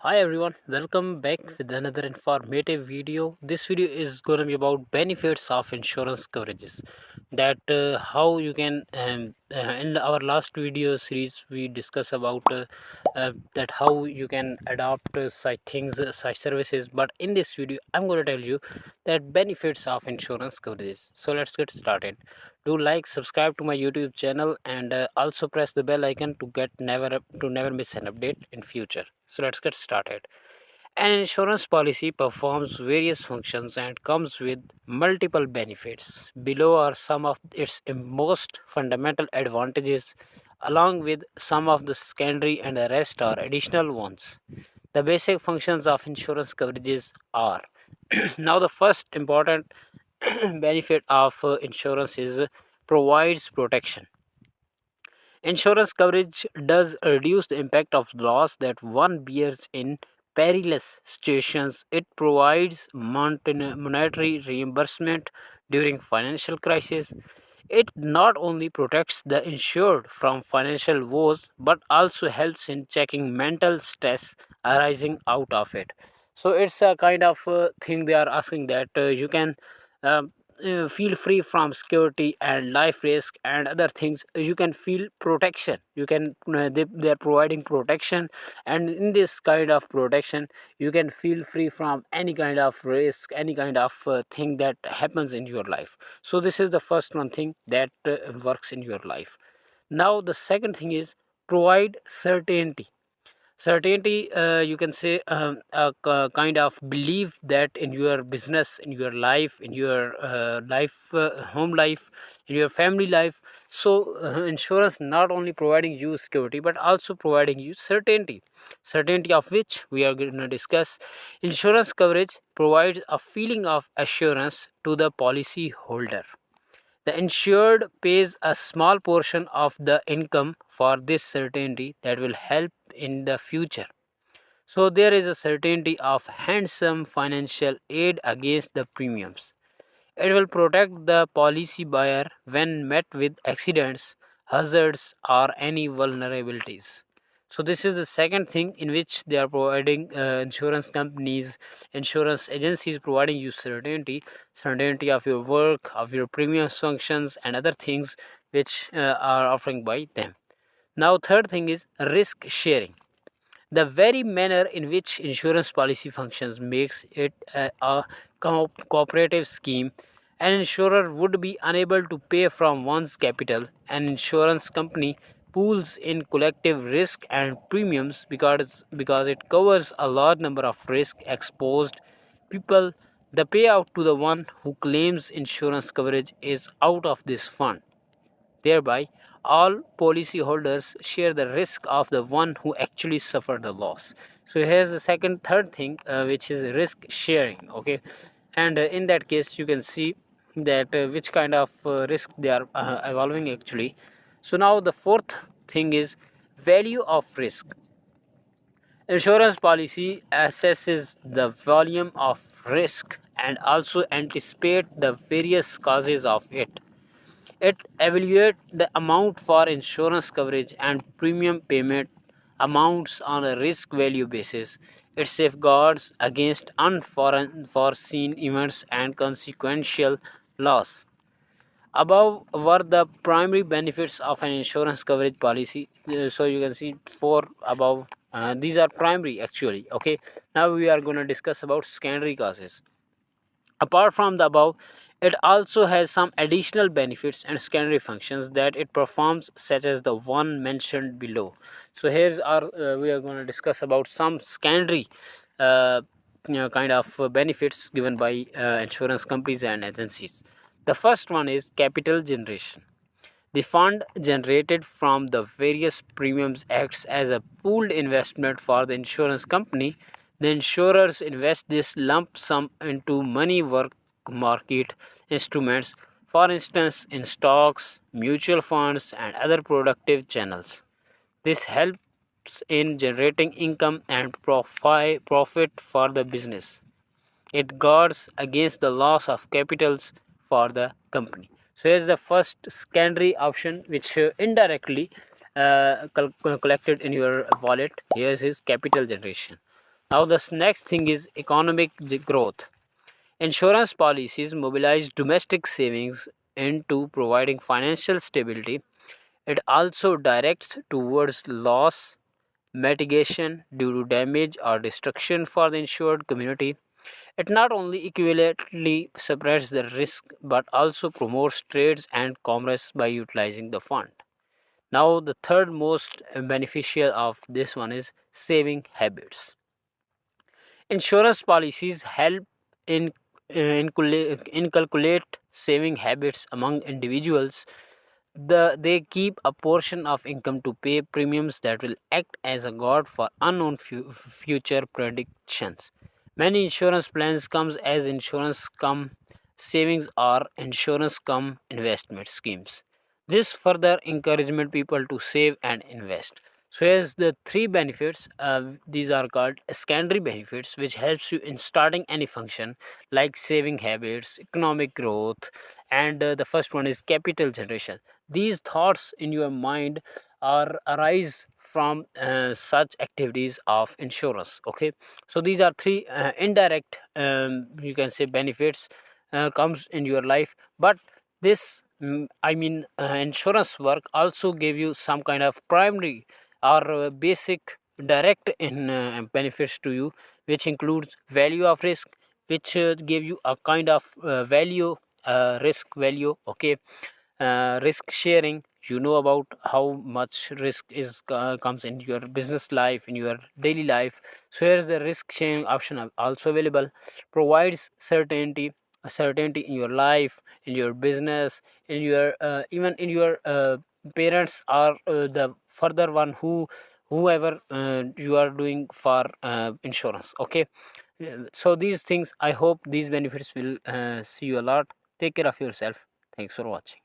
Hi everyone, welcome back with another informative video. This video is going to be about benefits of insurance coverages. That how you can in our last video series we discuss about that how you can adopt such things, such services. But in this video, I'm going to tell you that benefits of insurance coverages. So let's get started. Do like, subscribe to my YouTube channel, and also press the bell icon to never miss an update in future. So let's get started. An insurance policy performs various functions and comes with multiple benefits. Below are some of its most fundamental advantages, along with some of the secondary, and the rest are additional ones. The basic functions of insurance coverages are now the first important benefit of insurance is provides protection. Insurance coverage does reduce the impact of loss that one bears in perilous situations. It provides monetary reimbursement during financial crisis. It not only protects the insured from financial woes but also helps in checking mental stress arising out of it. So it's a kind of thing they are asking that you can um, feel free from security and life risk and other things. You can feel protection. You can they are providing protection, and in this kind of protection you can feel free from any kind of risk, any kind of thing that happens in your life. So this is the first one thing that works in your life. Now the second thing is provide certainty. Certainty, you can say, kind of belief that in your business, in your life, in your home life, in your family life. So insurance not only providing you security but also providing you certainty. Certainty of which we are going to discuss. Insurance coverage provides a feeling of assurance to the policy holder. The insured pays a small portion of the income for this certainty that will help in the future. So there is a certainty of handsome financial aid against the premiums. It will protect the policy buyer when met with accidents, hazards, or any vulnerabilities. So this is the second thing in which they are providing insurance companies, insurance agencies providing you certainty, certainty of your work, of your premium functions, and other things which are offering by them. Now third thing is risk sharing. The very manner in which insurance policy functions makes it a cooperative scheme. An insurer would be unable to pay from one's capital. An insurance company pools in collective risk and premiums because it covers a large number of risk exposed people. The payout to the one who claims insurance coverage is out of this fund. Thereby, all policyholders share the risk of the one who actually suffered the loss. So here's the third thing, which is risk sharing. Okay, and in that case, you can see that which kind of risk they are evolving actually. So now the fourth thing is value of risk. Insurance policy assesses the volume of risk and also anticipate the various causes of it. It evaluates the amount for insurance coverage and premium payment amounts on a risk value basis. It safeguards against unforeseen events and consequential loss. Above were the primary benefits of an insurance coverage policy. So you can see four above. These are primary actually. Okay. Now we are going to discuss about secondary causes. Apart from the above, it also has some additional benefits and secondary functions that it performs, such as the one mentioned below. So here's our we are going to discuss about some secondary kind of benefits given by insurance companies and agencies. The first one is capital generation. The fund generated from the various premiums acts as a pooled investment for the insurance company. The insurers invest this lump sum into money work market instruments, for instance, in stocks, mutual funds, and other productive channels. This helps in generating income and profit for the business. It guards against the loss of capitals for the company. So here's the first secondary option which indirectly collected in your wallet. Here's his capital generation. Now the next thing is economic growth. Insurance policies mobilize domestic savings into providing financial stability. It also directs towards loss mitigation due to damage or destruction for the insured community. It not only equivalently spreads the risk but also promotes trades and commerce by utilizing the fund. Now, the third most beneficial of this one is saving habits. Insurance policies help in inculcate saving habits among individuals. They keep a portion of income to pay premiums that will act as a guard for unknown future predictions. Many insurance plans comes as insurance come savings or insurance come investment schemes. This further encouragement people to save and invest. So here's the three benefits. These are called secondary benefits, which helps you in starting any function like saving habits, economic growth, and the first one is capital generation. These thoughts in your mind are arise from such activities of insurance. Okay, so these are three indirect, you can say, benefits comes in your life, but this insurance work also give you some kind of primary or basic direct in benefits to you, which includes value of risk, which give you a kind of value, risk value. Okay, risk sharing, you know about how much risk is comes in your business life, in your daily life. So here is the risk sharing option also available. Provides certainty, a certainty in your life, in your business, in your even in your parents or the further one whoever you are doing for insurance. Okay, so these things, I hope these benefits will see you a lot. Take care of yourself. Thanks for watching.